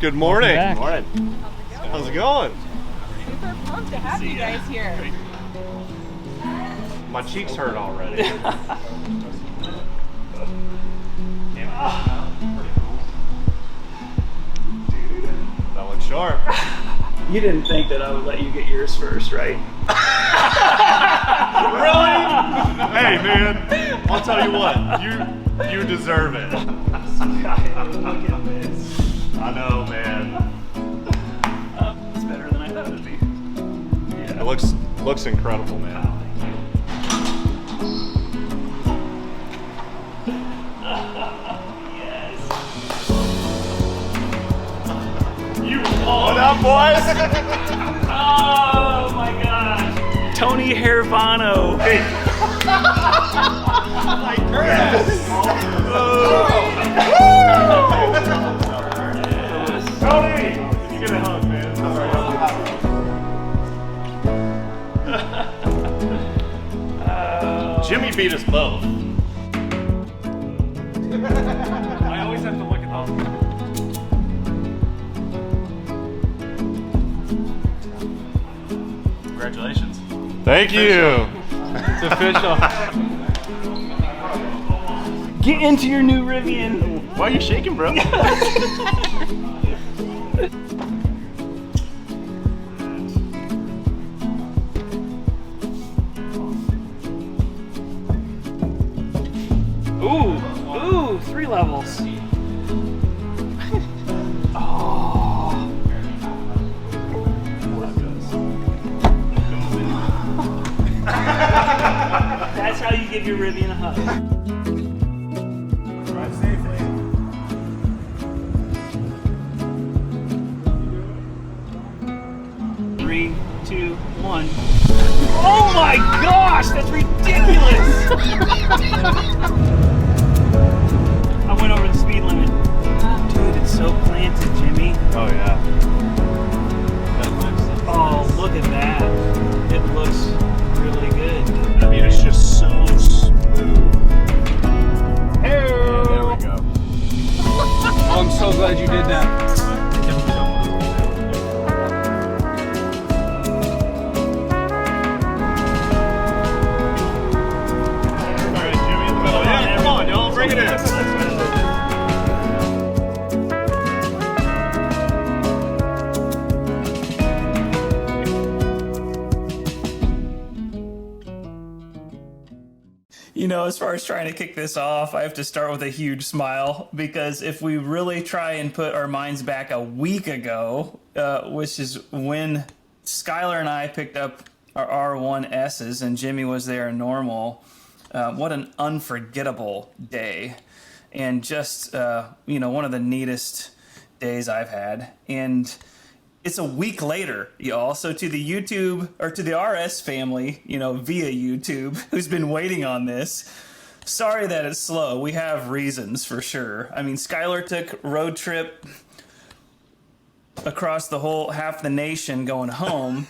Good morning. Welcome Morning. How's it going? Super pumped to have you guys here. My cheeks hurt already. That looks sharp. You didn't think that I would let you get yours first, right? Really? Hey man, I'll tell you what, you deserve it. Look at this. I know, man. It's better than I thought it'd be. Yeah. It looks incredible, man. Yes. You what up, boys? Oh my gosh. Tony Hervano. Hey. Tony! You get a hug, man. Jimmy beat us both. I always have to look at those. Congratulations. Thank you. It's official. Get into your new Rivian. Why are you shaking, bro? Ooh, 3 levels. Oh. That's how you give your Rivian a hug. Drive safely. Three, 2, 1. Oh my gosh, that's ridiculous! I went over the speed limit. Dude, it's so planted, Jimmy. Oh yeah. Oh, look at that. It looks really good. I mean, it's just so smooth. There we go. I'm so glad you did that. All right, Jimmy in the middle. Yeah, come on, y'all, bring it in. You know, as far as trying to kick this off, I have to start with a huge smile because if we really try and put our minds back a week ago, which is when Skyler and I picked up our R1Ss and Jimmy was there normal, what an unforgettable day. And just, one of the neatest days I've had. And it's a week later, y'all. So to the YouTube, or to the RS family, via YouTube, who's been waiting on this, sorry that it's slow. We have reasons for sure. I mean, Skyler took road trip across the whole half the nation going home.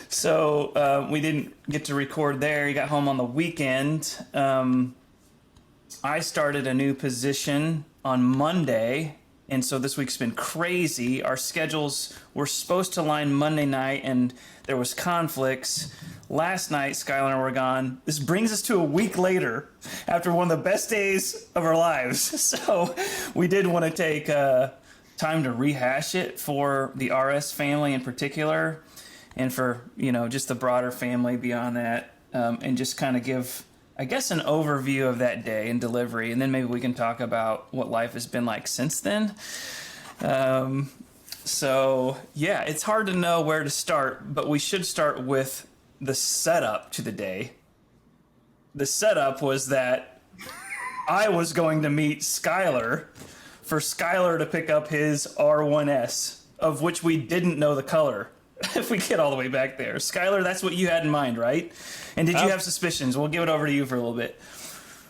So we didn't get to record there. He got home on the weekend. I started a new position on Monday. And so this week's been crazy. Our schedules were supposed to line Monday night, and there was conflicts. Last night, Skyler and I were gone. This brings us to a week later, after one of the best days of our lives. So we did want to take time to rehash it for the RS family in particular, and for just the broader family beyond that, and just kind of give, I guess, an overview of that day in delivery, and then maybe we can talk about what life has been like since then. So yeah, it's hard to know where to start, but we should start with the setup to the day. The setup was that I was going to meet Skyler for Skyler to pick up his R1S, of which we didn't know the color. If we get all the way back there. Skyler, that's what you had in mind, right? And did you have suspicions? We'll give it over to you for a little bit.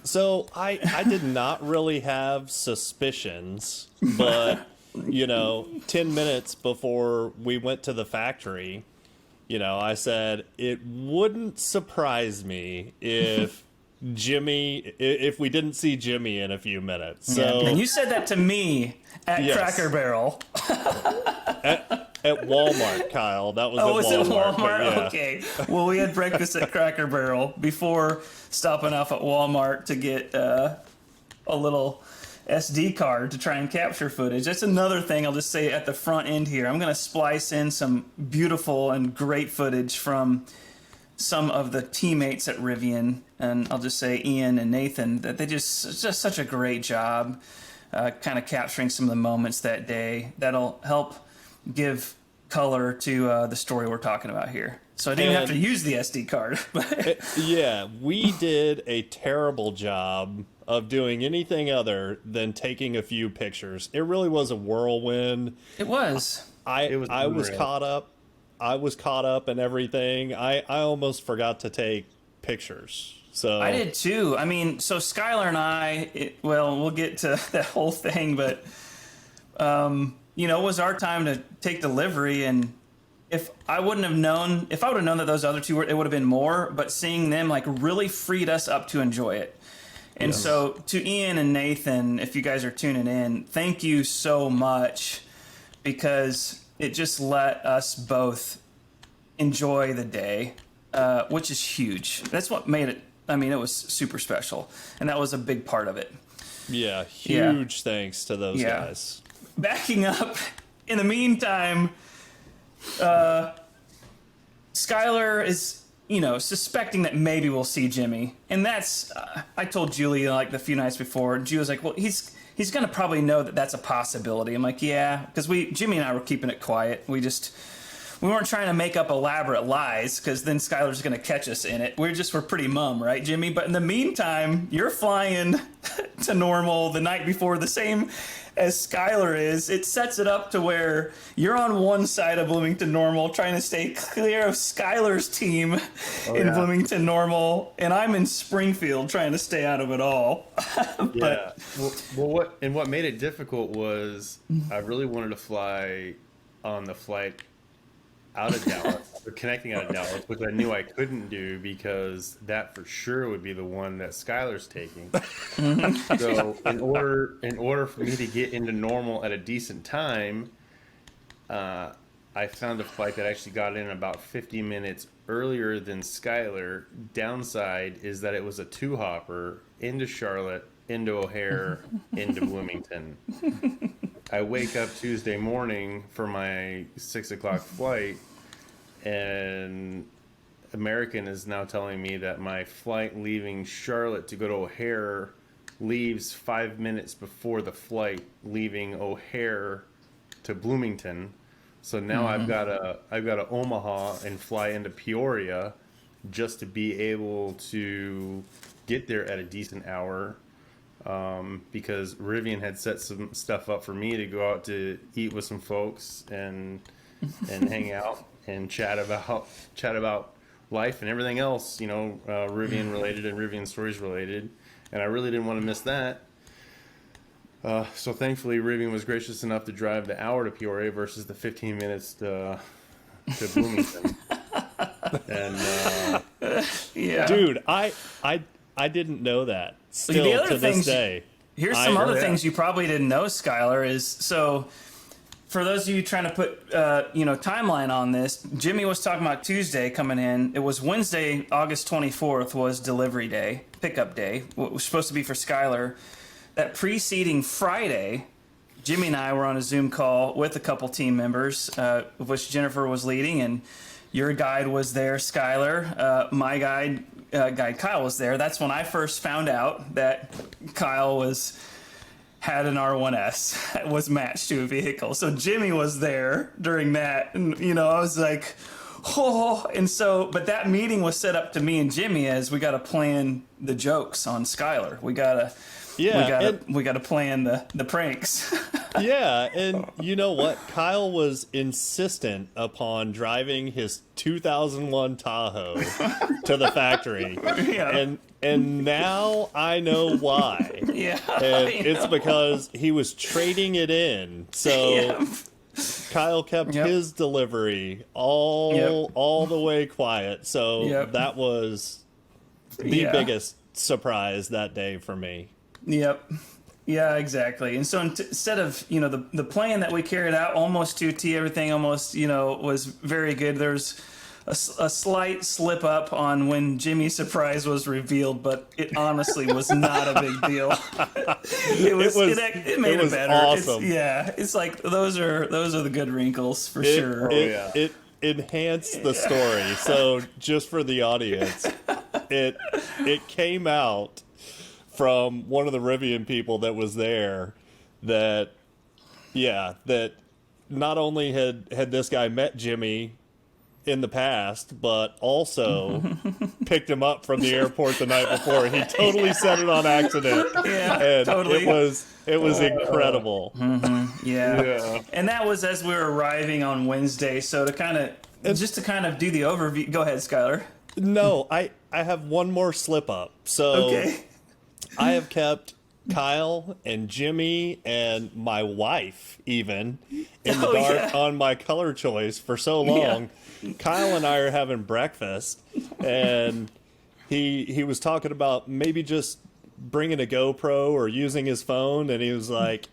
So I did not really have suspicions, but 10 minutes before we went to the factory, I said it wouldn't surprise me if Jimmy, if we didn't see Jimmy in a few minutes. So And you said that to me at Yes. Cracker Barrel. at Walmart, Kyle. That was Oh, was at it Walmart. but Walmart? yeah. Okay. Well, we had breakfast at Cracker Barrel before stopping off at Walmart to get a little SD card to try and capture footage. That's another thing I'll just say at the front end here. I'm going to splice in some beautiful and great footage from some of the teammates at Rivian, and I'll just say Ian and Nathan, that they just such a great job kind of capturing some of the moments that day that'll help give color to the story we're talking about here. So I didn't have to use the SD card. But Yeah, we did a terrible job of doing anything other than taking a few pictures. It really was a whirlwind. it was. I was was unreal. caught up. I was caught up in everything. I almost forgot to take pictures. So I did too. I mean, so Skyler and we'll get to that whole thing, but it was our time to take delivery, and if I would have known that those other two it would have been more, but seeing them like really freed us up to enjoy it. And so to Ian and Nathan, if you guys are tuning in, thank you so much, because it just let us both enjoy the day, which is huge. That's what made it. I mean, it was super special, and that was a big part of it. yeah, huge thanks to those Yeah. guys. Backing up, in the meantime, Skyler is, suspecting that maybe we'll see Jimmy, and that's. I told Julie like the few nights before. Julie was like, "Well, he's gonna probably know that that's a possibility." I'm like, "Yeah," because Jimmy and I were keeping it quiet. We weren't trying to make up elaborate lies, because then Skylar's going to catch us in it. We're pretty mum, right, Jimmy? But in the meantime, you're flying to Normal the night before, the same as Skylar is. It sets it up to where you're on one side of Bloomington Normal trying to stay clear of Skylar's team in Bloomington Normal, and I'm in Springfield trying to stay out of it all. Yeah. What made it difficult was I really wanted to fly on the flight out of Dallas, or connecting out of Dallas, which I knew I couldn't do because that for sure would be the one that Skylar's taking. So in order for me to get into Normal at a decent time, I found a flight that actually got in about 50 minutes earlier than Skylar. Downside is that it was a two-hopper into Charlotte, into O'Hare, into Bloomington. I wake up Tuesday morning for my 6 o'clock flight, and American is now telling me that my flight leaving Charlotte to go to O'Hare leaves 5 minutes before the flight leaving O'Hare to Bloomington. So now I've got to Omaha and fly into Peoria just to be able to get there at a decent hour. Because Rivian had set some stuff up for me to go out to eat with some folks and hang out and chat about life and everything else, Rivian related and Rivian Stories related, and I really didn't want to miss that. So thankfully, Rivian was gracious enough to drive the hour to Peoria versus the 15 minutes to Bloomington. And Yeah. Dude, I didn't know that. Still The other to things- this day. Here's some other yeah. things you probably didn't know, Skylar, is so for those of you trying to put timeline on this, Jimmy was talking about Tuesday coming in. It was Wednesday, August 24th was delivery day, pickup day, what was supposed to be for Skylar. That preceding Friday, Jimmy and I were on a Zoom call with a couple team members, of which Jennifer was leading, and your guide was there, Skylar. My guide Kyle was there. That's when I first found out that Kyle had an R1S that was matched to a vehicle. So Jimmy was there during that, and I was like, oh. And so, but that meeting was set up to me and Jimmy as we got to plan the jokes on Skylar. We gotta plan the pranks. Yeah, and you know what? Kyle was insistent upon driving his 2001 Tahoe to the factory. Yeah. And now I know why. Yeah. And it's because he was trading it in. So Yeah. Kyle kept Yep. his delivery all the way quiet. So Yep. that was the Yeah. biggest surprise that day for me. Yep. Yeah, exactly. And so instead of, the plan that we carried out almost to a T, everything almost, was very good. There's a slight slip up on when Jimmy's surprise was revealed, but it honestly was not a big deal. It made it better. Awesome. It's like those are the good wrinkles for sure. It enhanced the story. So just for the audience, it came out from one of the Rivian people that was there that not only had this guy met Jimmy in the past, but also picked him up from the airport the night before. He totally said it on accident. Yeah, and totally. It was incredible. Yeah. And that was as we were arriving on Wednesday. So to kind of do the overview. Go ahead, Skyler. No, I have one more slip up. So okay. I have kept Kyle and Jimmy and my wife even in the dark on my color choice for so long. Kyle and I are having breakfast, and he was talking about maybe just bringing a GoPro or using his phone, and he was like,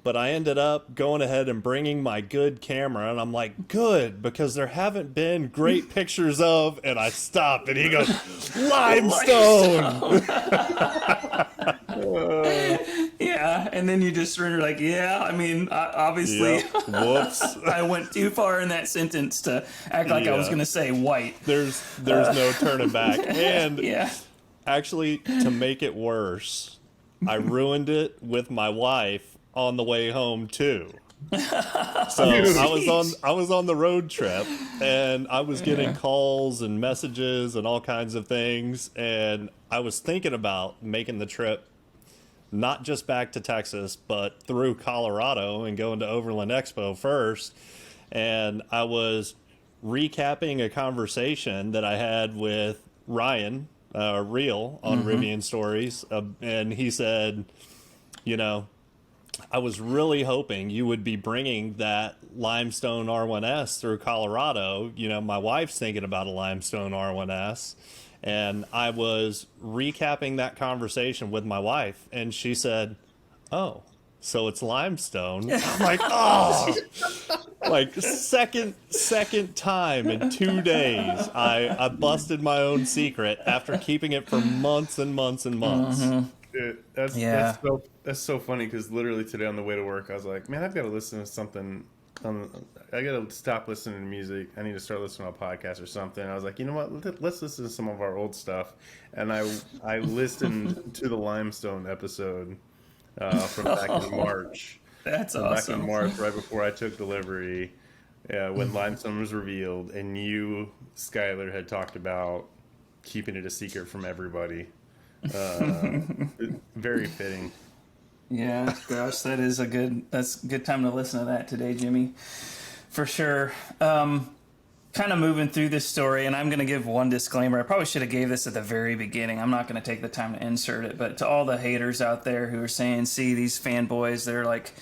but I ended up going ahead and bringing my good camera, and I'm like, good, because there haven't been great pictures of, and I stopped, and he goes, limestone! Yeah, and then you just surrender like, obviously, whoops. I went too far in that sentence to act like I was going to say white. There's no turning back. And yeah. Actually, to make it worse, I ruined it with my wife on the way home too. So I was on the road trip, and I was getting calls and messages and all kinds of things, and I was thinking about making the trip not just back to Texas, but through Colorado and going to Overland Expo first. And I was recapping a conversation that I had with Ryan Real on Rivian Stories, and he said, I was really hoping you would be bringing that limestone R1S through Colorado. My wife's thinking about a limestone R1S. And I was recapping that conversation with my wife, and she said, oh, so it's limestone. I'm like, oh, like second time in 2 days, I busted my own secret after keeping it for months and months and months. Dude, that's so funny, because literally today on the way to work, I was like, man, I've got to listen to something. I got to stop listening to music. I need to start listening to a podcast or something. I was like, you know what? Let's listen to some of our old stuff. And I listened to the Limestone episode from back in March. That's awesome. Back in March, right before I took delivery, when Limestone was revealed, and you, Skyler, had talked about keeping it a secret from everybody. Very fitting. Yeah, gosh, that's a good time to listen to that today, Jimmy, for sure. Kind of moving through this story, and I'm going to give one disclaimer. I probably should have gave this at the very beginning. I'm not going to take the time to insert it, but to all the haters out there who are saying, see, these fanboys, they're like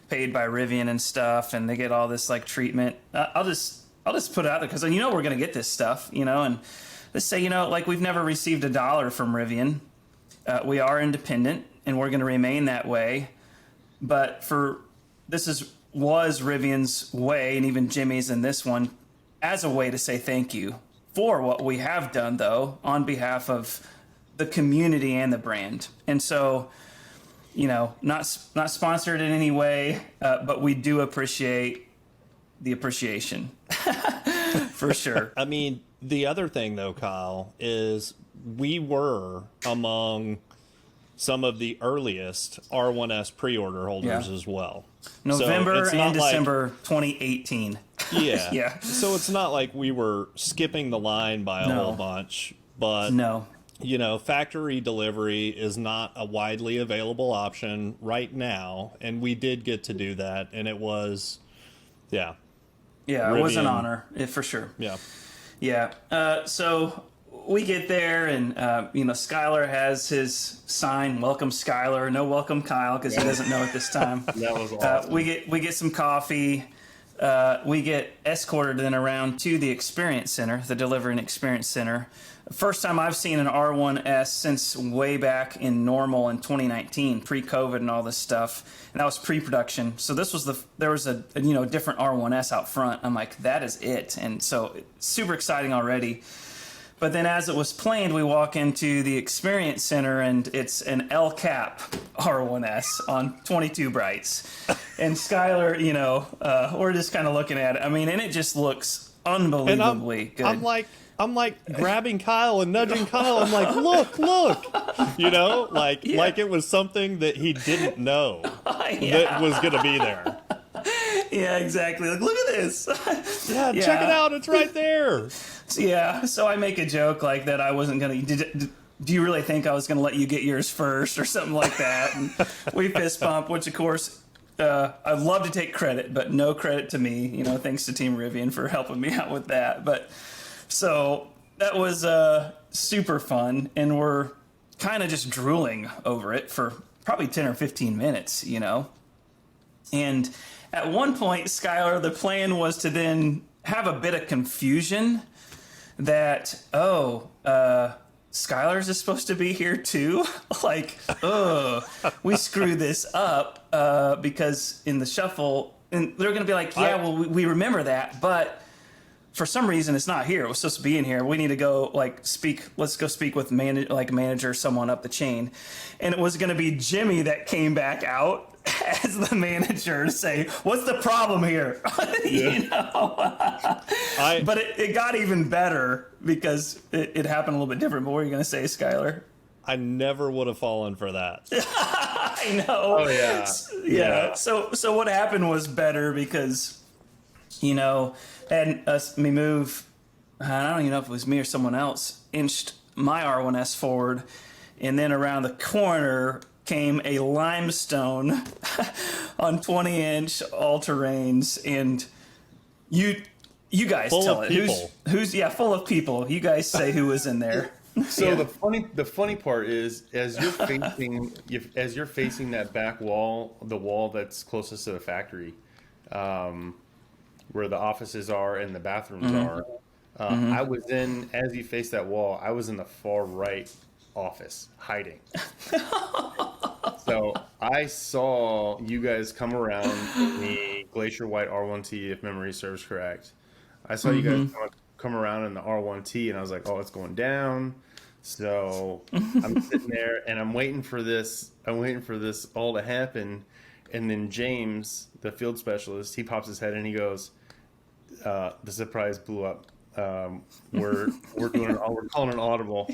paid by Rivian and stuff, and they get all this like treatment. I'll just put it out there, because we're going to get this stuff, and let's say, like we've never received $1 from Rivian. We are independent, and we're going to remain that way. But was Rivian's way, and even Jimmy's in this one, as a way to say thank you for what we have done, though, on behalf of the community and the brand. And so, not sponsored in any way, but we do appreciate the appreciation for sure. I mean, the other thing, though, Kyle, is we were among some of the earliest R1S pre-order holders as well. November so and December 2018. Yeah. Yeah. So it's not like we were skipping the line by a whole bunch, but factory delivery is not a widely available option right now, and we did get to do that, and it was, Yeah, Rivian. It was an honor, for sure. Yeah. Yeah. So we get there, and Skyler has his sign, "Welcome Skyler," no welcome Kyle, because he doesn't know at this time. That was awesome. We get some coffee. we get escorted then around to the Experience Center, the Delivery and Experience Center. First time I've seen an R1S since way back in normal in 2019, pre-COVID and all this stuff, and that was pre-production. So this was there was a different R1S out front. I'm like, that is it, and so super exciting already. But then as it was planned, we walk into the Experience Center, and it's an L Cap R1S on 22 brights. And Skyler, we're just kind of looking at it. I mean, and it just looks unbelievably good. I'm like grabbing Kyle and nudging Kyle. I'm like, look, like it was something that he didn't know that was going to be there. Yeah, exactly. Like, look at this. Yeah, check it out. It's right there. So I make a joke like that I wasn't going to... Do you really think I was going to let you get yours first or something like that? And we fist bump, which, of course, I'd love to take credit, but no credit to me. Thanks to Team Rivian for helping me out with that. But so that was super fun, and we're kind of just drooling over it for probably 10 or 15 minutes, And at one point, Skyler, the plan was to then have a bit of confusion that, Skyler's is supposed to be here too? Like, we screwed this up because in the shuffle, and they're going to be like, we remember that, but for some reason it's not here. It was supposed to be in here. We need to go let's go speak with manager, someone up the chain. And it was going to be Jimmy that came back out as the manager to say, what's the problem here? But it got even better because it happened a little bit different. But what are you going to say, Skyler? I never would have fallen for that. I know. Oh, yeah. Yeah. So what happened was better because, had me move, I don't even know if it was me or someone else, inched my R1S forward, and then around the corner came a limestone on 20-inch all-terrains, and you guys full tell of it. People. Who's full of people. You guys say who was in there. So the funny part is as you're facing that back wall, the wall that's closest to the factory, where the offices are and the bathrooms are. I was as you face that wall, I was in the far right office hiding. So I saw you guys come around in the Glacier White R1T, if memory serves correct. I saw you guys come around in the R1T, and I was like, oh, it's going down. So I'm sitting there, and I'm waiting for this all to happen. And then James, the field specialist, he pops his head and he goes, the surprise blew up. We're calling an audible.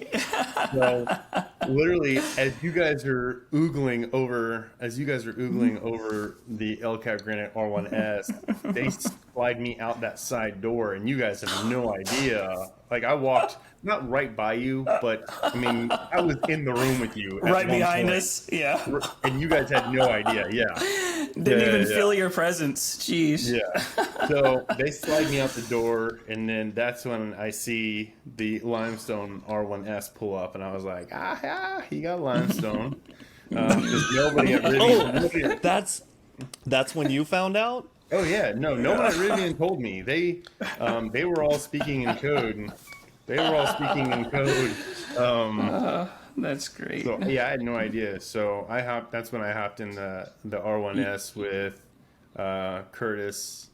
So literally, as you guys are oogling over the LCAP Granite R1S, they slide me out that side door, and you guys have no idea. Like, I walked not right by you, but I mean, I was in the room with you, right behind us. Yeah, and you guys had no idea. Yeah, didn't even feel your presence. Jeez. Yeah. So they slide me out the door, and then that's when I see the limestone R1S pull up, and I was like, he got limestone. Because nobody at Rivian. That's when you found out. Oh yeah, no one at Rivian told me. They were all speaking in code. That's great. So yeah, I had no idea. So that's when I hopped in the R1S with Curtis,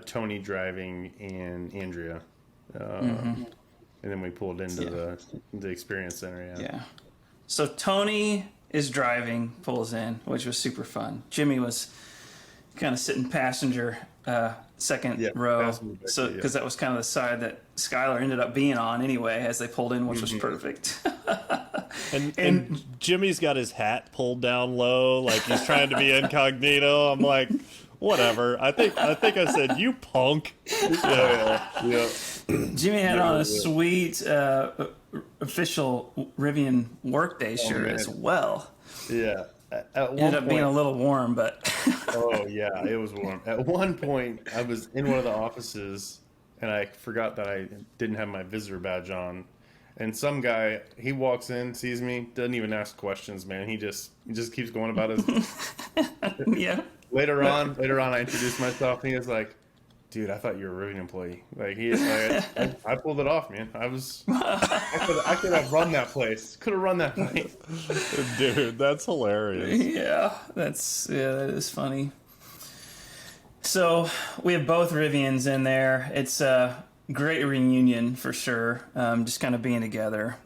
Tony driving, and Andrea. And then we pulled into the experience center. Yeah. So Tony is driving, pulls in, which was super fun. Jimmy was kind of sitting passenger second row, so because that was kind of the side that Skyler ended up being on anyway as they pulled in, which was perfect. and Jimmy's got his hat pulled down low, like he's trying to be incognito. I'm like, whatever. I think I said, you punk. Yeah. Jimmy had on a sweet official Rivian workday shirt as well. Yeah. Ended up being a little warm, but oh yeah, it was warm. At one point, I was in one of the offices, and I forgot that I didn't have my visitor badge on. And some guy, he walks in, sees me, doesn't even ask questions, man. He just keeps going about his. Yeah. Later on, I introduced myself, and he was like, dude, I thought you were a Rivian employee. Like I pulled it off, man. I could have run that place. Could have run that place. Dude, that's hilarious. Yeah, that is funny. So we have both Rivians in there. It's a great reunion for sure. Just kind of being together,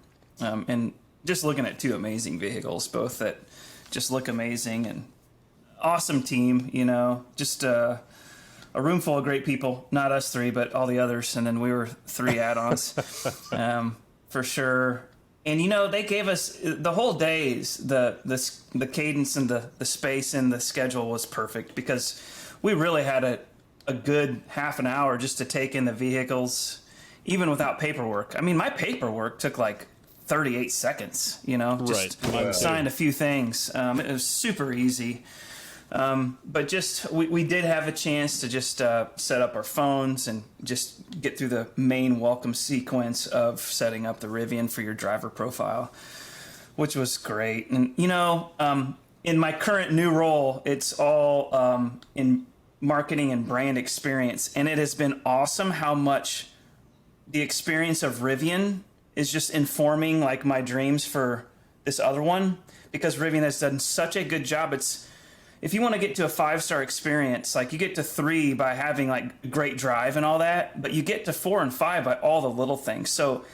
and just looking at two amazing vehicles, both that just look amazing, and awesome team. You know, just a room full of great people. Not us three, but all the others, and then we were three add-ons for sure. And you know, they gave us the whole days. The cadence and the space and the schedule was perfect because we really had a good half an hour just to take in the vehicles, even without paperwork. I mean, my paperwork took like 38 seconds, you know, just signed a few things. It was super easy. But just, we did have a chance to just set up our phones and just get through the main welcome sequence of setting up the Rivian for your driver profile, which was great. And, you know, in my current new role, it's all in marketing and brand experience. And it has been awesome how much the experience of Rivian is just informing like my dreams for this other one, because Rivian has done such a good job. If you want to get to a 5-star experience, like you get to 3 by having like great drive and all that, but you get to 4 and 5 by all the little things. So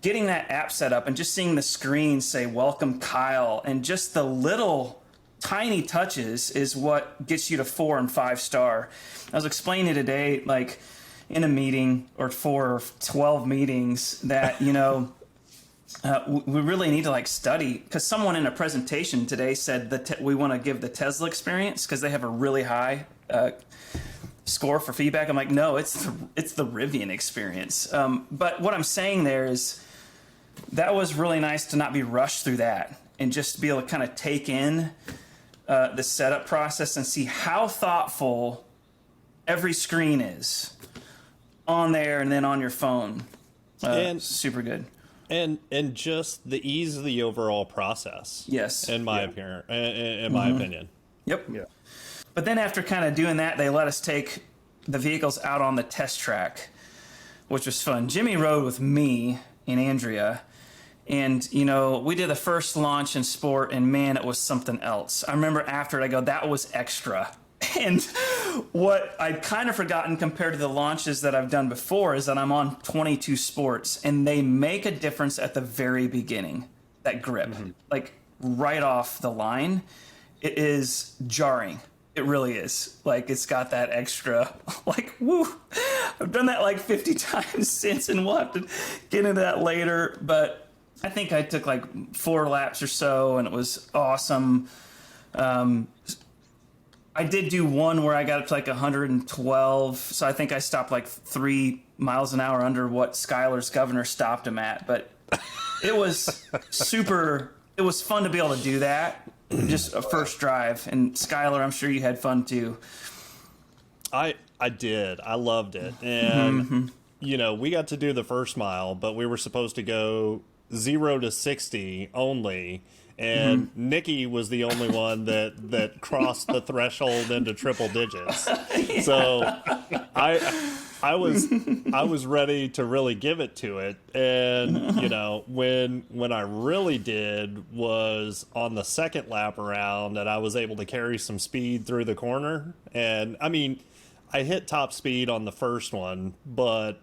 getting that app set up and just seeing the screen say, welcome Kyle, and just the little tiny touches is what gets you to 4 and 5 star. I was explaining today, like in a meeting or 4 or 12 meetings that, you know, we really need to like study, because someone in a presentation today said that we want to give the Tesla experience because they have a really high score for feedback. I'm like, no, it's the Rivian experience. But what I'm saying there is that was really nice to not be rushed through that and just be able to kind of take in the setup process and see how thoughtful every screen is on there and then on your phone. And super good. And just the ease of the overall process. Yes. In my opinion. Yep. Yeah. But then after kind of doing that, they let us take the vehicles out on the test track, which was fun. Jimmy rode with me and Andrea. And, you know, we did the first launch in sport, and man, it was something else. I remember after it, I go, that was extra. And what I'd kind of forgotten compared to the launches that I've done before is that I'm on 22 sports, and they make a difference at the very beginning. That grip, like right off the line, it is jarring. It really is. Like, it's got that extra, like, woo. I've done that like 50 times since, and we'll have to get into that later. But I think I took like 4 laps or so, and it was awesome. I did do one where I got up to like 112, so I think I stopped like 3 miles an hour under what Skyler's governor stopped him at. But it was super. It was fun to be able to do that, just a first drive. And Skyler, I'm sure you had fun too. I did. I loved it, and you know, we got to do the first mile, but we were supposed to go 0 to 60 only. And Nikki was the only one that crossed the threshold into triple digits. Yeah. So I was ready to really give it to it. And you know, when I really did was on the second lap around, and I was able to carry some speed through the corner. And I mean, I hit top speed on the first one, but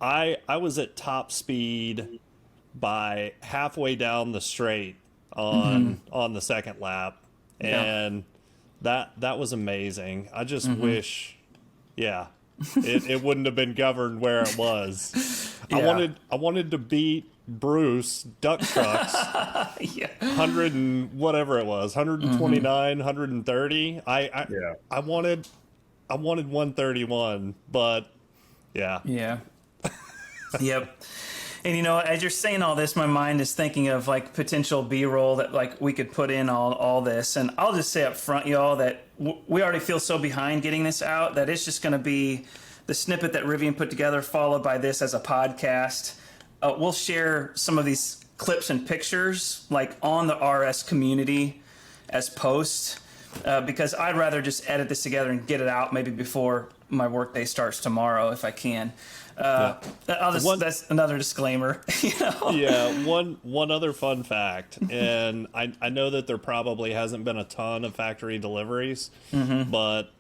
I was at top speed by halfway down the straight on the second lap, and that was amazing. I just wish it wouldn't have been governed where it was. I wanted to beat Bruce Duck Trucks 100 and whatever it was, 129, 130. I wanted 131, but yep. And, you know, as you're saying all this, my mind is thinking of, like, potential B-roll that, like, we could put in all this. And I'll just say up front, y'all, that we already feel so behind getting this out that it's just going to be the snippet that Rivian put together, followed by this as a podcast. We'll share some of these clips and pictures, like, on the RS community as posts, because I'd rather just edit this together and get it out maybe before my workday starts tomorrow if I can. That's another disclaimer. Yeah, one other fun fact, and I know that there probably hasn't been a ton of factory deliveries, but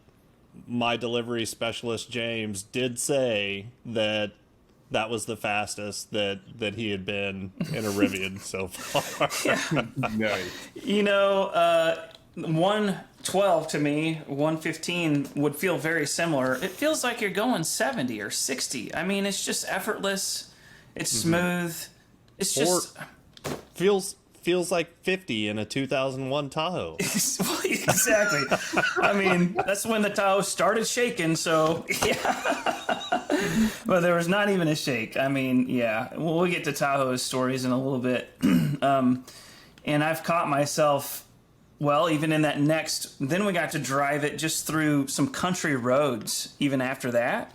my delivery specialist James did say that was the fastest that he had been in a Rivian so far. Nice. 112 to me, 115 would feel very similar. It feels like you're going 70 or 60. I mean, it's just effortless. It's smooth. It's just feels like 50 in a 2001 Tahoe. Exactly. I mean, that's when the Tahoe started shaking. So yeah, but there was not even a shake. I mean, yeah. We'll get to Tahoe stories in a little bit. And I've caught myself. Well, even in that then we got to drive it just through some country roads even after that.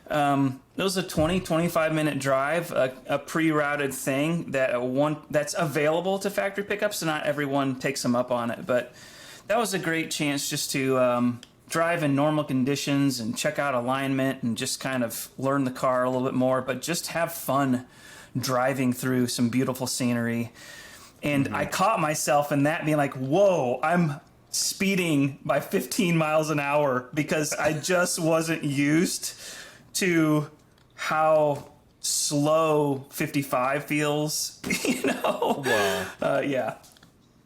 It was a 25 minute drive, a pre-routed thing that's available to factory pickups, so not everyone takes them up on it. But that was a great chance just to drive in normal conditions and check out alignment and just kind of learn the car a little bit more, but just have fun driving through some beautiful scenery. And I caught myself in that being like, whoa, I'm speeding by 15 miles an hour because I just wasn't used to how slow 55 feels, Wow. Yeah.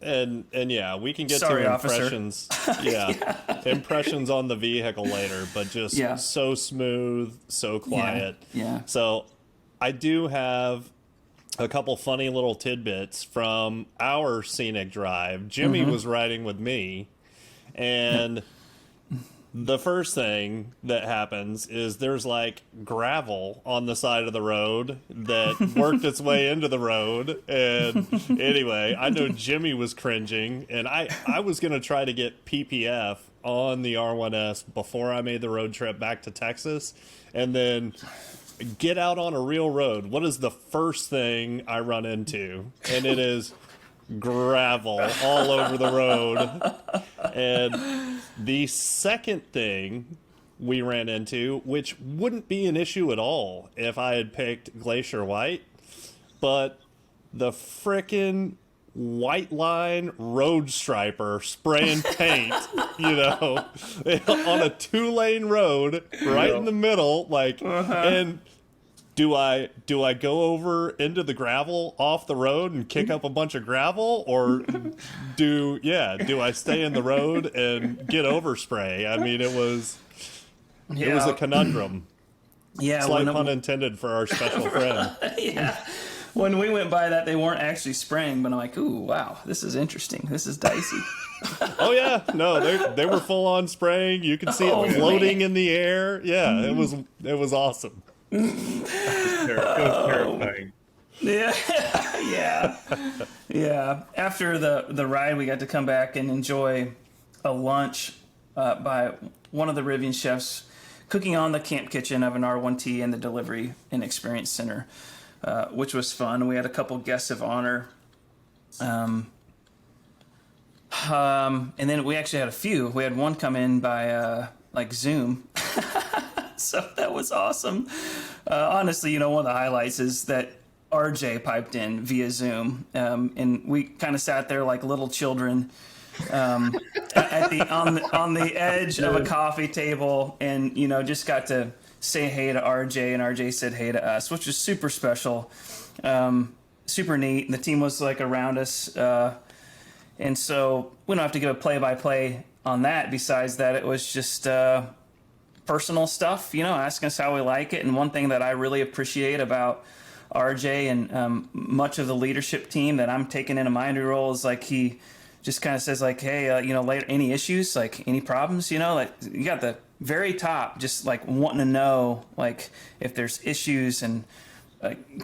And yeah, we can get Sorry, to officer. impressions. Impressions on the vehicle later, but just so smooth, so quiet. Yeah. So I do have a couple funny little tidbits from our scenic drive. Jimmy was riding with me, and the first thing that happens is there's like gravel on the side of the road that worked its way into the road. And anyway, I know Jimmy was cringing, and I was going to try to get PPF on the R1S before I made the road trip back to Texas, and then get out on a real road. What is the first thing I run into? And it is gravel all over the road. And the second thing we ran into, which wouldn't be an issue at all if I had picked Glacier White, but the frickin' white line road striper spraying paint, on a 2-lane road right in the middle, and do I go over into the gravel off the road and kick up a bunch of gravel, or do I stay in the road and get overspray? I mean, it was a conundrum. Yeah, Slight pun intended for our special friend. Yeah. When we went by that, they weren't actually spraying, but I'm like, ooh, wow, this is interesting. This is dicey. Oh yeah, no, they were full on spraying. You could see it floating in the air. Yeah, it was awesome. It was terrifying. Yeah. After the ride, we got to come back and enjoy a lunch by one of the Rivian chefs cooking on the camp kitchen of an R1T and the Delivery and Experience Center. Which was fun. We had a couple guests of honor. And then we actually had a few. We had one come in by Zoom. So that was awesome. Honestly, one of the highlights is that RJ piped in via Zoom. And we kind of sat there like little children on the edge of a coffee table and, just got to say hey to RJ, and RJ said hey to us, which was super special, super neat. The team was around us, and so we don't have to give a play-by-play on that. Besides that, it was just personal stuff, asking us how we like it. And one thing that I really appreciate about RJ and much of the leadership team that I'm taking into my new role is he just kind of says hey, later, any issues, any problems, you got the very top, just wanting to know if there's issues and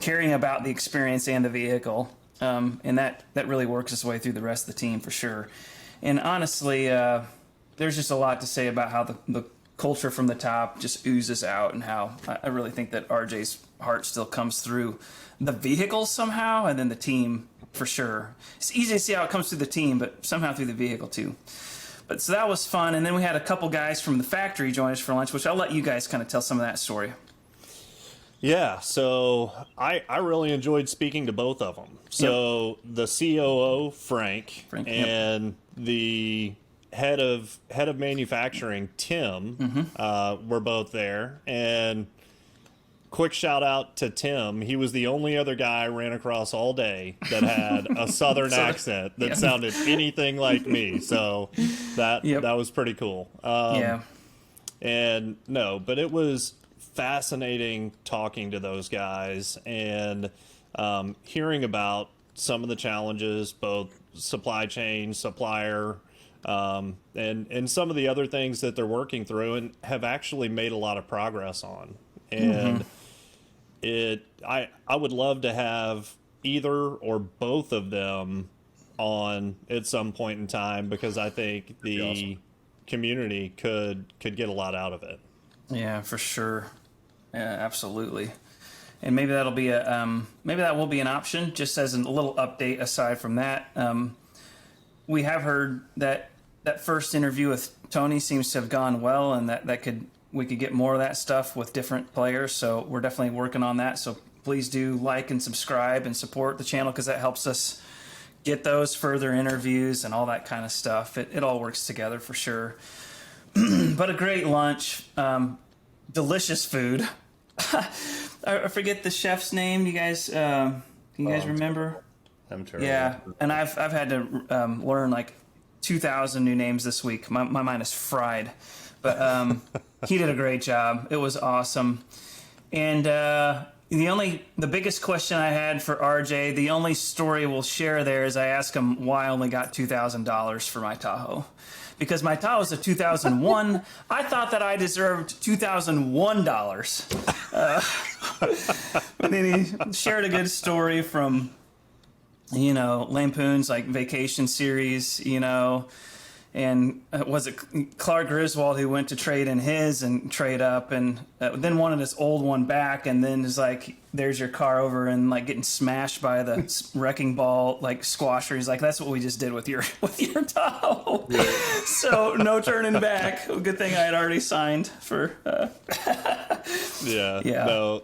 caring about the experience and the vehicle, and that really works its way through the rest of the team for sure. And honestly, there's just a lot to say about how the culture from the top just oozes out, and how I really think that RJ's heart still comes through the vehicle somehow, and then the team for sure. It's easy to see how it comes through the team, but somehow through the vehicle too. But so that was fun. And then we had a couple guys from the factory join us for lunch, which I'll let you guys kind of tell some of that story. Yeah, so I really enjoyed speaking to both of them. So the COO, Frank, Frank, and the head of manufacturing, Tim, were both there. And quick shout out to Tim. He was the only other guy I ran across all day that had a southern accent that sounded anything like me. So that was pretty cool. And no, but it was fascinating talking to those guys and hearing about some of the challenges, both supply chain, supplier, and some of the other things that they're working through and have actually made a lot of progress on. And I would love to have either or both of them on at some point in time, because I think the community could get a lot out of it. Yeah, for sure. Yeah, absolutely. And maybe that'll be maybe that will be an option. Just as a little update aside from that, we have heard that first interview with Tony seems to have gone well, and we could get more of that stuff with different players. So we're definitely working on that. So please do like and subscribe and support the channel, because that helps us get those further interviews and all that kind of stuff. It all works together for sure. But a great lunch, delicious food. I forget the chef's name. You guys, remember? I'm terrible. Yeah, and I've had to learn like 2,000 new names this week. My mind is fried, but he did a great job. It was awesome. And the biggest question I had for RJ, the only story we'll share there is I asked him why I only got $2,000 for my Tahoe. Because my Tahoe is a 2001. I thought that I deserved $2,001. But then he shared a good story from, Lampoon's like vacation series, and was it Clark Griswold who went to trade in his and trade up, and then wanted his old one back, and then is like, there's your car over and like getting smashed by the wrecking ball like squasher. He's like, that's what we just did with your Tahoe. Yeah. So no turning back. Good thing I had already signed for. Yeah. No,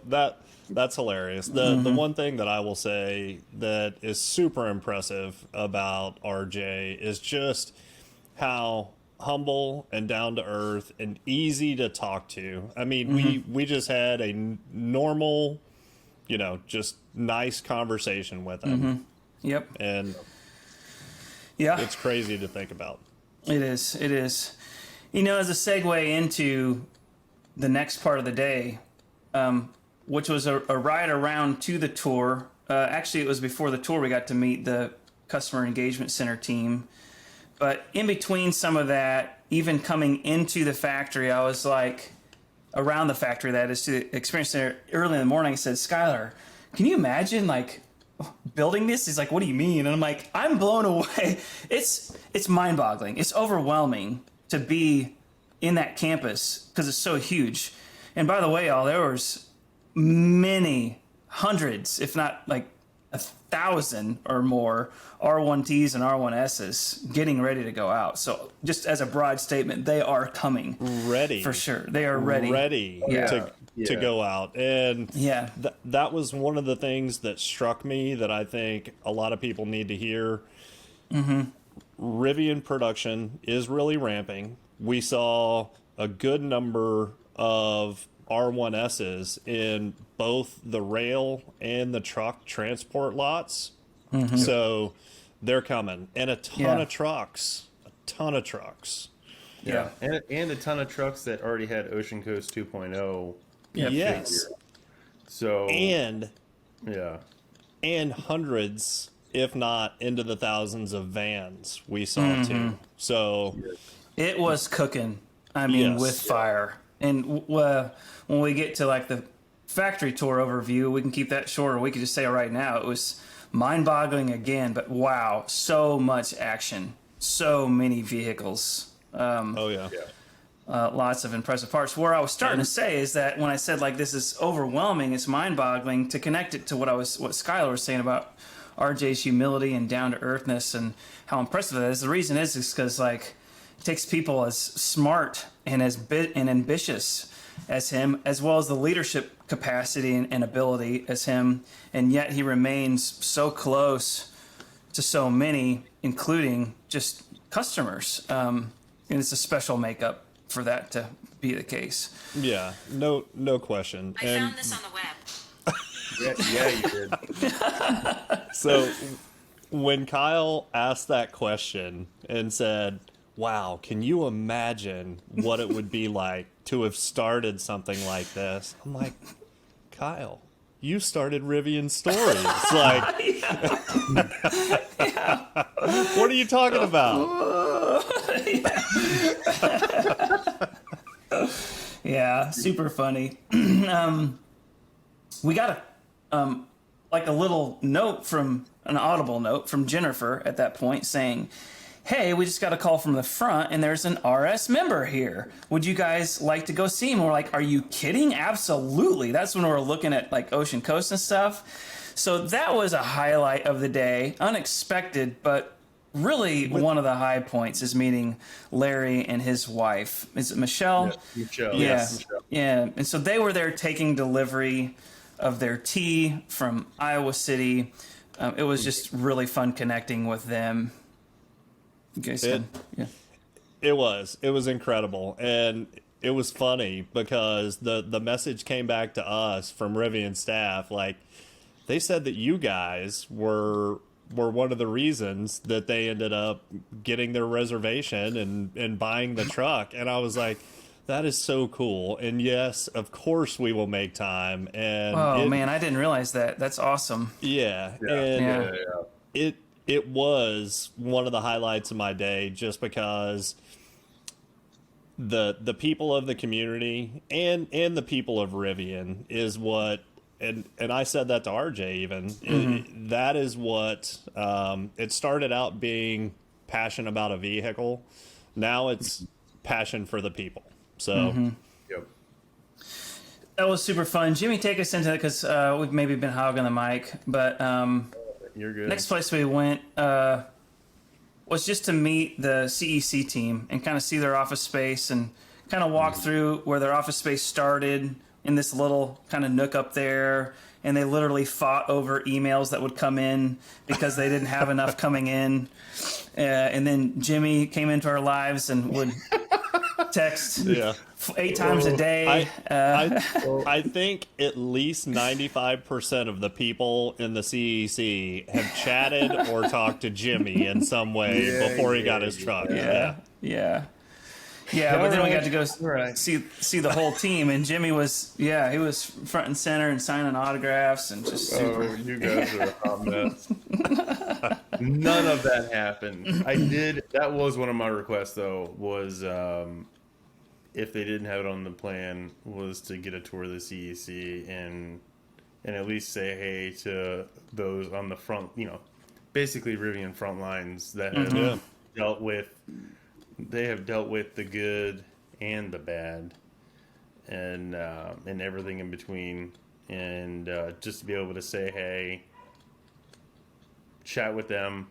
that's hilarious. The one thing that I will say that is super impressive about RJ is just how humble and down to earth and easy to talk to. I mean, we just had a normal, just nice conversation with him. Yep. And it's crazy to think about. It is. As a segue into the next part of the day, which was a ride around to the tour. Actually, it was before the tour we got to meet the Customer Engagement Center team. But in between some of that, even coming into the factory, I was like, around the factory, that is, to the experience center, early in the morning, I said, Skyler, can you imagine, like, building this? He's like, what do you mean? And I'm like, I'm blown away. It's mind-boggling. It's overwhelming to be in that campus because it's so huge. And by the way, y'all, there was many hundreds, if not like 1,000 or more R1Ts and R1Ss getting ready to go out. So just as a broad statement, they are coming. Ready. For sure. They are ready. To go out. And that was one of the things that struck me that I think a lot of people need to hear. Rivian production is really ramping. We saw a good number of R1Ss in both the rail and the truck transport lots. So they're coming. And a ton of trucks. Yeah. And a ton of trucks that already had Ocean Coast 2.0. Yes. So and hundreds, if not into the thousands of vans we saw too. So it was cooking. I mean, with fire. And when we get to like the factory tour overview, we can keep that short, or we could just say it right now. It was mind-boggling again, but wow, so much action, so many vehicles. Lots of impressive parts. Where I was starting to say is that when I said like this is overwhelming, it's mind-boggling, to connect it to what Skyler was saying about RJ's humility and down-to-earthness and how impressive that is. The reason is because like, takes people as smart and as ambitious as him, as well as the leadership capacity and ability as him, and yet he remains so close to so many, including just customers. And it's a special makeup for that to be the case. Yeah, no question. I found this on the web. Yeah, you did. So when Kyle asked that question and said, wow, can you imagine what it would be like to have started something like this? I'm like, Kyle, you started Rivian Stories. Like, what are you talking about? Yeah, super funny. We got a little note an audible note from Jennifer at that point saying, hey, we just got a call from the front and there's an RS member here. Would you guys like to go see him? We're like, are you kidding? Absolutely. That's when we're looking at like Ocean Coast and stuff. So that was a highlight of the day. Unexpected, but really one of the high points is meeting Larry and his wife. Is it Michelle? Yeah, Michelle. Yeah. Yes, Michelle. Yeah. And so they were there taking delivery of their tea from Iowa City. It was just really fun connecting with them. You guys yeah. It was incredible. And it was funny because the message came back to us from Rivian staff. Like, they said that you guys were one of the reasons that they ended up getting their reservation and buying the truck. And I was like, that is so cool. And yes, of course we will make time. And man, I didn't realize that. That's awesome. Yeah. Yeah. And Yeah. it was one of the highlights of my day, just because the people of the community and the people of Rivian is what, and I said that to RJ even, that is what, it started out being passion about a vehicle. Now it's passion for the people. So Yep. That was super fun. Jimmy, take us into it because we've maybe been hogging the mic, but You're good. next place we went was just to meet the CEC team and kind of see their office space and kind of walk through where their office space started in this little kind of nook up there. And they literally fought over emails that would come in because they didn't have enough coming in. And then Jimmy came into our lives and would text 8 times a day. I think at least 95% of the people in the CEC have chatted or talked to Jimmy in some way before he got his truck. Yeah, but then we got to go right. see the whole team, and Jimmy was he was front and center and signing autographs and just super. Oh, you guys are a hot mess. None of that happened. That was one of my requests, though, was if they didn't have it on the plan, was to get a tour of the CEC and at least say hey to those on the front, basically Rivian front lines that have dealt with. They have dealt with the good and the bad, and everything in between, and just to be able to say hey, chat with them,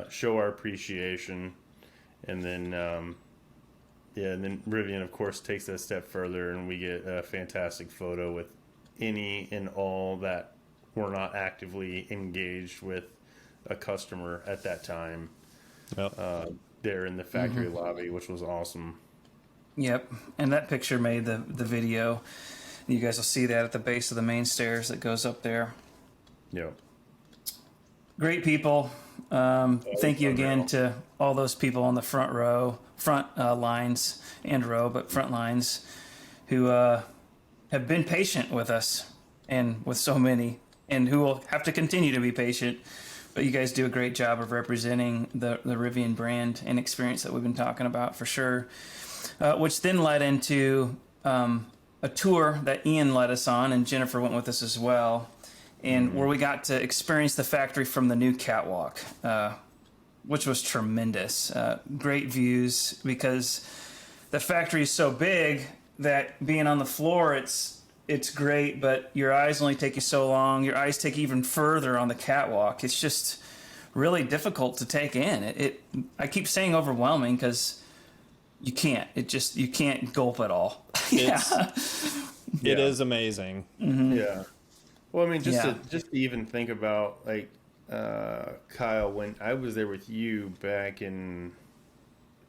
show our appreciation, and then and then Rivian of course takes that step further, and we get a fantastic photo with any and all that were not actively engaged with a customer at that time. Yep. There in the factory lobby, which was awesome. Yep, and that picture made the video. You guys will see that at the base of the main stairs that goes up there. Yep. Great people. Thank you again to all those people on the front lines who have been patient with us and with so many, and who will have to continue to be patient. But you guys do a great job of representing the Rivian brand and experience that we've been talking about for sure, which then led into a tour that Ian led us on, and Jennifer went with us as well, and where we got to experience the factory from the new catwalk, which was tremendous. Great views, because the factory is so big that being on the floor, it's great, but your eyes only take you so long. Your eyes take you even further on the catwalk. It's just really difficult to take in. I keep saying overwhelming because you can't. You can't gulp it all. Yeah. It is amazing. Yeah. Well, I mean, just Yeah. to even think about like Kyle, when I was there with you back in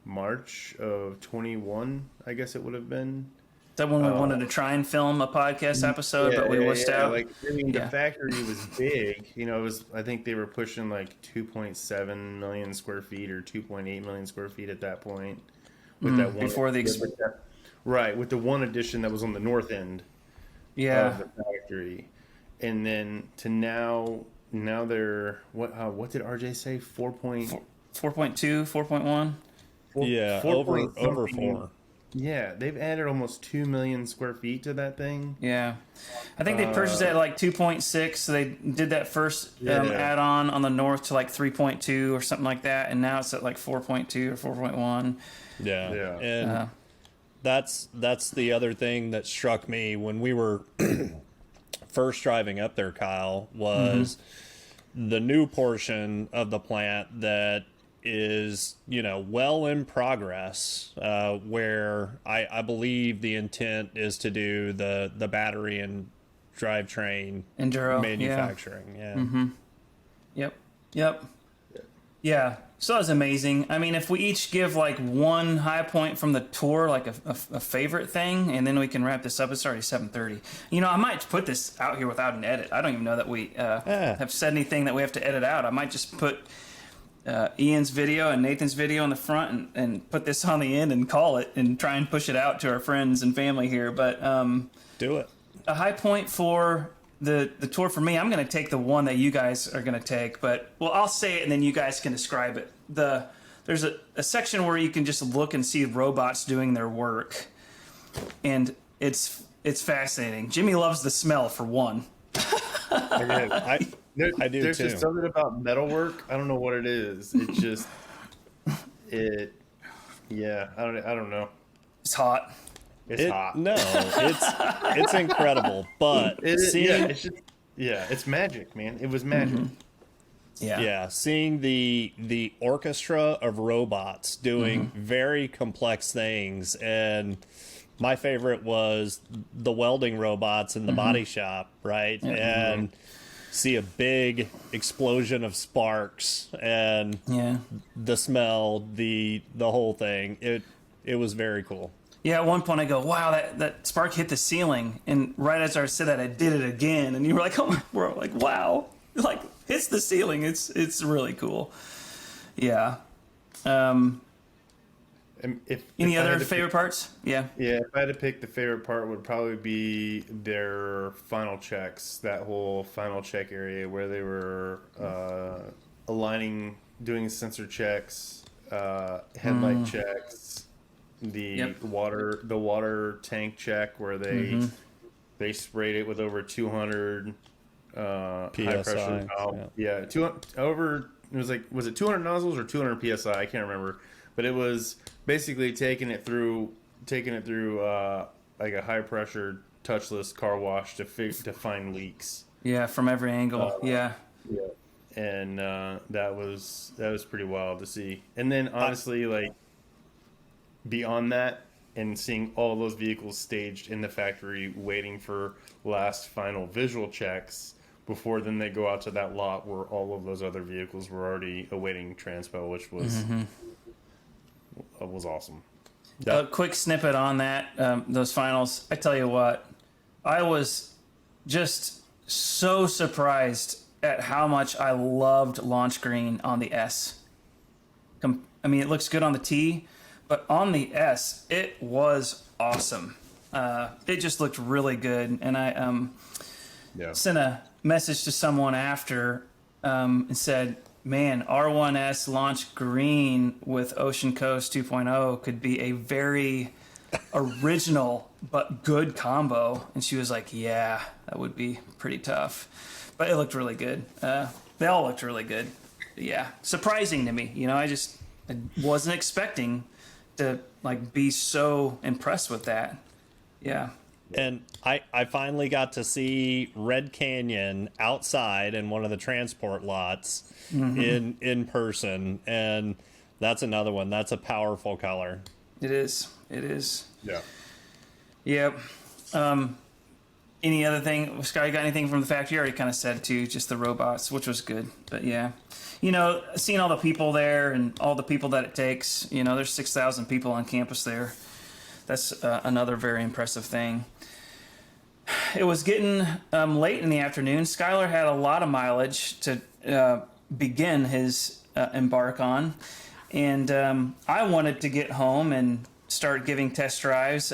March of 21, I guess it would have been. Is that when we wanted to try and film a podcast episode, but we wussed out? Like, I mean, Yeah. the factory was big. You know, it was. I think they were pushing like 2.7 million square feet or 2.8 million square feet at that point. With that one before the right, with the one addition that was on the north end Yeah. of the factory, and then to now they're what did RJ say? 4.2, 4.1. Yeah, over 4. Yeah, they've added almost 2 million square feet to that thing. Yeah. I think they purchased it at like 2.6. So they did that first add-on on the north to like 3.2 or something like that. And now it's at like 4.2 or 4.1. Yeah. Yeah. And that's the other thing that struck me when we were first driving up there, Kyle, was the new portion of the plant that is, well in progress, where I believe the intent is to do the battery and drivetrain Enduro. manufacturing. Yep. Yeah. So that was amazing. I mean, if we each give like one high point from the tour, like a favorite thing, and then we can wrap this up. It's already 7:30. I might put this out here without an edit. I don't even know that we have said anything that we have to edit out. I might just put Ian's video and Nathan's video in the front and put this on the end and call it and try and push it out to our friends and family here. But Do it. a high point for the tour for me, I'm going to take the one that you guys are going to take, but I'll say it and then you guys can describe it. There's a section where you can just look and see robots doing their work, and it's fascinating. Jimmy loves the smell for one. I do There's too. just something about metalwork. I don't know what it is. It just yeah. I don't know. It's hot. It's hot. No, it's incredible. But it's magic, man. It was magic. Yeah. Seeing the orchestra of robots doing very complex things, and my favorite was the welding robots in the body shop, right? And see a big explosion of sparks and the smell, the whole thing. It was very cool. Yeah, at one point I go, wow, that spark hit the ceiling. And right as I said that, I did it again. And you were like, oh, we're like, wow. It like hits the ceiling. It's really cool. Yeah. Any other favorite parts? Yeah. Yeah, if I had to pick, the favorite part would probably be their final checks, that whole final check area where they were aligning, doing sensor checks, headlight checks, the water tank check where they sprayed it with over 200 high pressure valve. Yeah, 200 over. It was like, was it 200 nozzles or 200 psi? I can't remember, but it was basically taking it through like a high pressure touchless car wash to find leaks. Yeah, from every angle. Yeah. And that was pretty wild to see. And then honestly, like beyond that, and seeing all those vehicles staged in the factory waiting for last final visual checks before then they go out to that lot where all of those other vehicles were already awaiting transpo, which was awesome. A quick snippet on that, those finals. I tell you what, I was just so surprised at how much I loved launch green on the S. I mean, it looks good on the T, but on the S, it was awesome. It just looked really good. And I sent a message to someone after and said, man, R1S launch green with Ocean Coast 2.0 could be a very original but good combo. And she was like, yeah, that would be pretty tough. But it looked really good. They all looked really good. Yeah, surprising to me. I wasn't expecting to like be so impressed with that. Yeah. And I finally got to see Red Canyon outside in one of the transport lots in person, and that's another one. That's a powerful color. It is. It is. Yeah. Yep. Any other thing? Sky, you got anything from the factory? You already kind of said too, just the robots, which was good. But yeah, seeing all the people there and all the people that it takes. There's 6,000 people on campus there. That's another very impressive thing. It was getting late in the afternoon. Skyler had a lot of mileage to begin his embark on, and I wanted to get home and start giving test drives.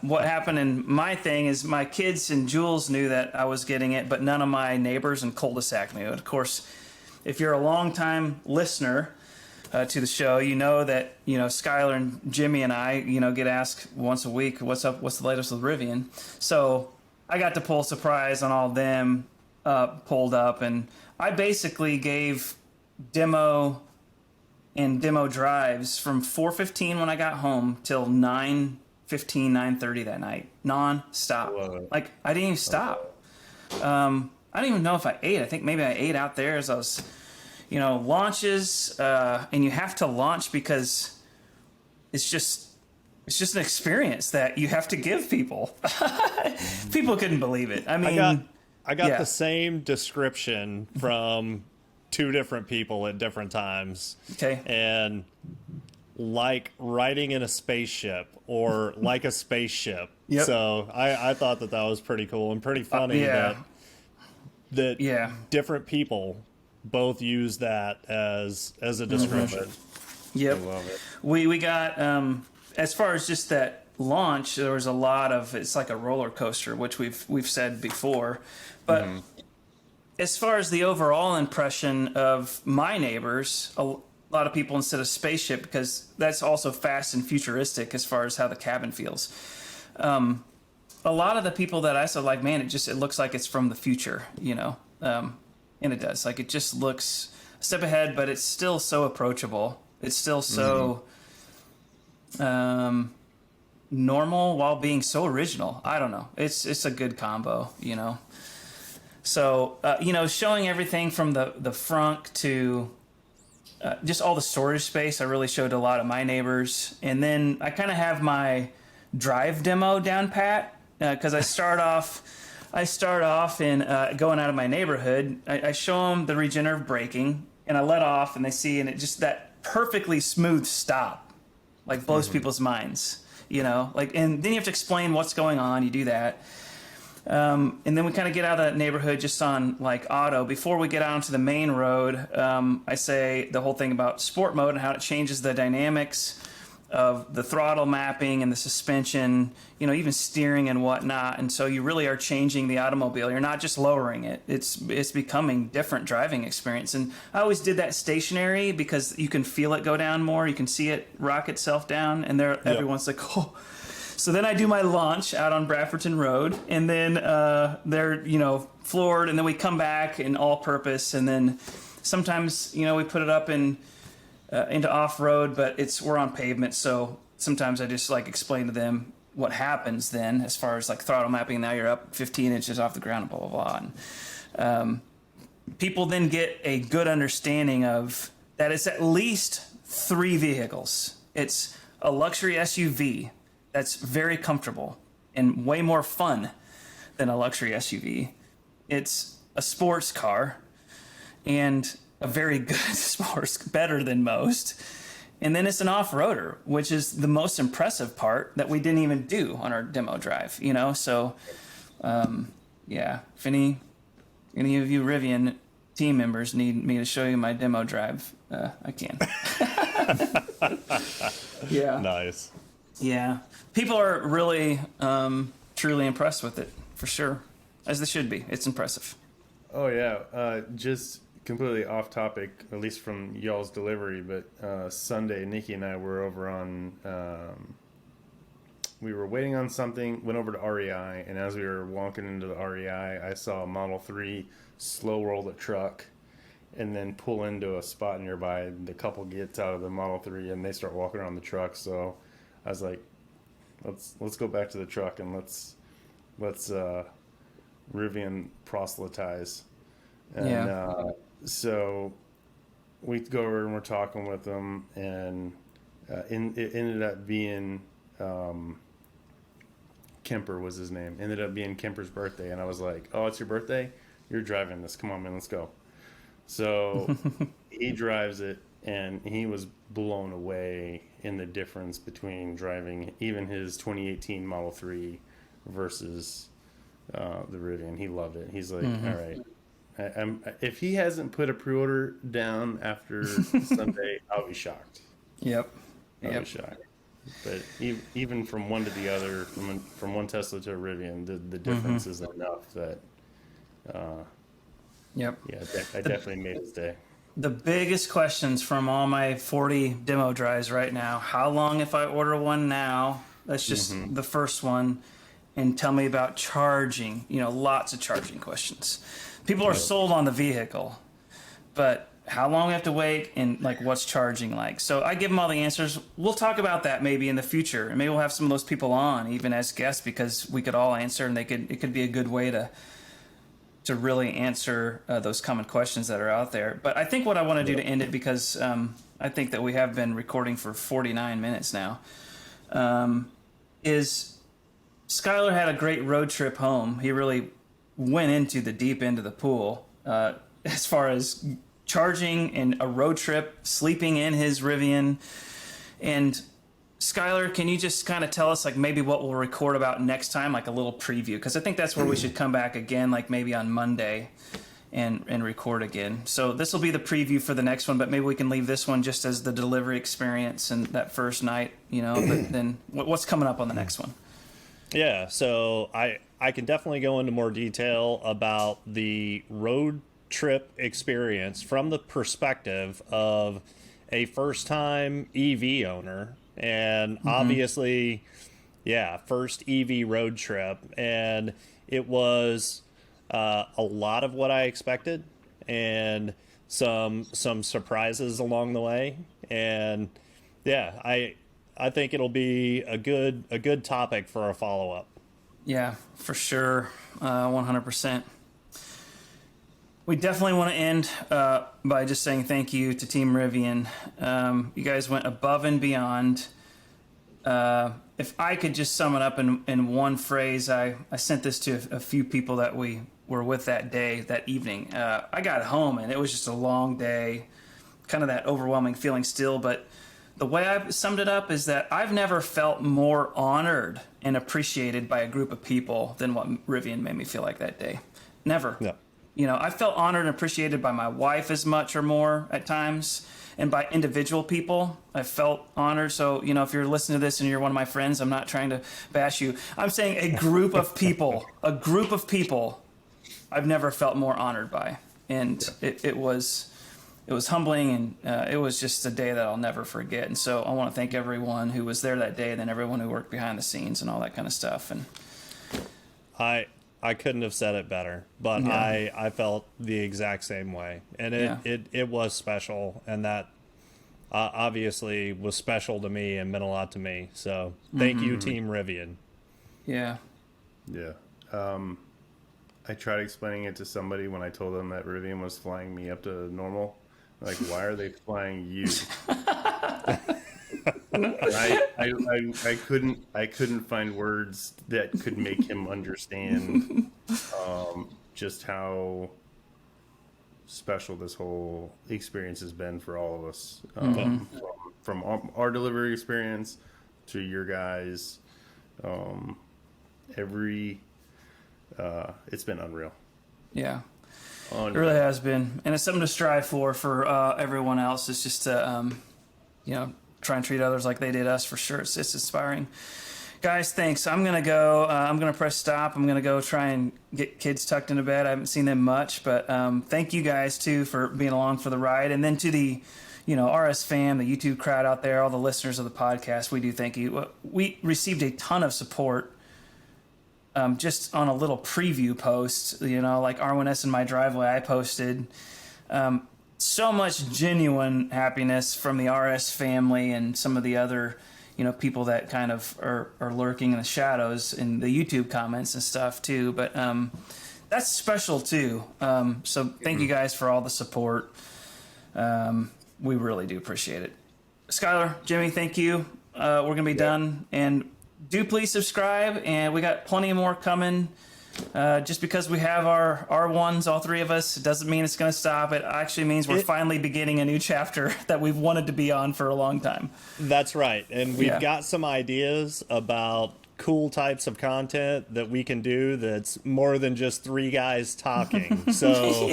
What happened in my thing is my kids and Jules knew that I was getting it, but none of my neighbors in cul-de-sac knew. Of course, if you're a long-time listener to the show, you know that Skyler and Jimmy and I get asked once a week, what's up, what's the latest with Rivian. So I got to pull a surprise on all of them pulled up, and I basically gave demo drives from 4:15 when I got home till 9:15, 9:30 that night, non-stop. Like, I didn't even stop. I don't even know if I ate. I think maybe I ate out there as I was, launches, and you have to launch because it's just an experience that you have to give people. People couldn't believe it. I mean, I got the same description from two different people at different times. Okay. And like riding in a spaceship or like a spaceship. Yep. So I thought that was pretty cool and pretty funny that different people both use that as a description. Yep. I love it. We got as far as just that launch, there was a lot of, it's like a roller coaster, which we've said before, but as far as the overall impression of my neighbors, a lot of people instead of spaceship, because that's also fast and futuristic as far as how the cabin feels. A lot of the people that I saw, like, man, it looks like it's from the future, and it does. Like, it just looks a step ahead, but it's still so approachable. It's still so normal while being so original. I don't know. It's a good combo, So, showing everything from the front to just all the storage space, I really showed a lot of my neighbors. And then I kind of have my drive demo down pat because I start off in going out of my neighborhood. I show them the regenerative braking, and I let off, and they see, and it just that perfectly smooth stop, like blows people's minds, and then you have to explain what's going on. You do that. And then we kind of get out of that neighborhood just on like auto. Before we get out onto the main road, I say the whole thing about sport mode and how it changes the dynamics of the throttle mapping and the suspension, even steering and whatnot. And so you really are changing the automobile. You're not just lowering it. It's becoming different driving experience. And I always did that stationary because you can feel it go down more. You can see it rock itself down. And everyone's like, oh. So then I do my launch out on Bradfordton Road, and then they're, floored, and then we come back in all-purpose, and then sometimes, we put it up into off-road, but we're on pavement, so sometimes I just, explain to them what happens then as far as, throttle mapping. Now you're up 15 inches off the ground, and blah, blah, blah. And, people then get a good understanding of that it's at least 3 vehicles. It's a luxury SUV that's very comfortable and way more fun than a luxury SUV. It's a sports car and a very good sports, better than most. And then it's an off-roader, which is the most impressive part that we didn't even do on our demo drive, So, if any of you Rivian team members need me to show you my demo drive, I can. Yeah. Nice. Yeah. People are really, truly impressed with it, for sure. As they should be. It's impressive. Oh, yeah. Just completely off topic, at least from y'all's delivery, but Sunday, Nikki and I were over on, we were waiting on something, went over to REI, and as we were walking into the REI, I saw a Model 3 slow roll the truck and then pull into a spot nearby. The couple gets out of the Model 3 and they start walking around the truck, so I was like, let's go back to the truck and let's let's Rivian proselytize. And Yeah. so we go over and we're talking with them, and it ended up being Kemper was his name. Ended up being Kemper's birthday, and I was like, "Oh, it's your birthday? You're driving this. Come on, man, let's go." So he drives it, and he was blown away in the difference between driving even his 2018 Model 3 versus the Rivian. He loved it. He's like, "All right." If he hasn't put a pre-order down after Sunday, I'll be shocked. Yep. I'll be shocked. But even from one to the other, from one Tesla to a Rivian, the difference is enough that, Yep. yeah, I definitely made his day. The biggest questions from all my 40 demo drives right now: how long if I order one now? That's just the first one. And tell me about charging. Lots of charging questions. People are sold on the vehicle, but how long we have to wait, and like what's charging like. So I give them all the answers. We'll talk about that maybe in the future, and maybe we'll have some of those people on even as guests, because we could all answer, and it could be a good way to really answer those common questions that are out there. But I think what I want to do to end it, because I think that we have been recording for 49 minutes now, is Skyler had a great road trip home. He really went into the deep end of the pool as far as charging and a road trip, sleeping in his Rivian. And Skyler, can you just kind of tell us like maybe what we'll record about next time, like a little preview? Because I think that's where we should come back again, like maybe on Monday and record again. So this will be the preview for the next one, but maybe we can leave this one just as the delivery experience and that first night, but then what's coming up on the next one? Yeah, so I can definitely go into more detail about the road trip experience from the perspective of a first-time EV owner, and obviously, first EV road trip, and it was a lot of what I expected, and some surprises along the way, and I think it'll be a good topic for a follow-up. Yeah, for sure. 100%. We definitely want to end by just saying thank you to Team Rivian. You guys went above and beyond. If I could just sum it up in one phrase, I sent this to a few people that we were with that evening. I got home and it was just a long day, kind of that overwhelming feeling still, but the way I've summed it up is that I've never felt more honored and appreciated by a group of people than what Rivian made me feel like that day. Never. Yeah. I felt honored and appreciated by my wife as much or more at times, and by individual people. I felt honored. So, if you're listening to this and you're one of my friends, I'm not trying to bash you. I'm saying a group of people I've never felt more honored by. And it was humbling, and it was just a day that I'll never forget. And so I want to thank everyone who was there that day, and then everyone who worked behind the scenes and all that kind of stuff. And I couldn't have said it better, but Yeah. I felt the exact same way, and it was special, and that obviously was special to me and meant a lot to me. So thank you, Team Rivian. yeah. Yeah. I tried explaining it to somebody when I told them that Rivian was flying me up to normal. Like, why are they flying you? I couldn't find words that could make him understand just how special this whole experience has been for all of us. From our delivery experience to your guys, it's been unreal. Yeah. Unreal. It really has been. And it's something to strive for everyone else. It's just to, try and treat others like they did us, for sure. It's inspiring. Guys, thanks. I'm going to go. I'm going to press stop. I'm going to go try and get kids tucked into bed. I haven't seen them much, but thank you guys, too, for being along for the ride. And then to the, RS fam, the YouTube crowd out there, all the listeners of the podcast, we do thank you. We received a ton of support just on a little preview post, like R1S in my driveway, I posted. So much genuine happiness from the RS family and some of the other, people that kind of are lurking in the shadows in the YouTube comments and stuff too. But that's special too. So thank you guys for all the support. We really do appreciate it. Skyler, Jimmy, thank you. We're going to be done. And do please subscribe. And we got plenty more coming. Just because we have our R1s, all three of us, it doesn't mean it's going to stop. It actually means we're finally beginning a new chapter that we've wanted to be on for a long time. That's right. And we've got some ideas about cool types of content that we can do that's more than just three guys talking. So,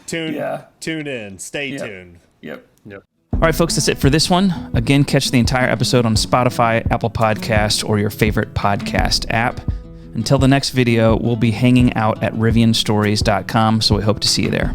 tune in. Stay tuned. Yep. All right, folks, that's it for this one. Again, catch the entire episode on Spotify, Apple Podcast, or your favorite podcast app. Until the next video, we'll be hanging out at rivianstories.com, so we hope to see you there.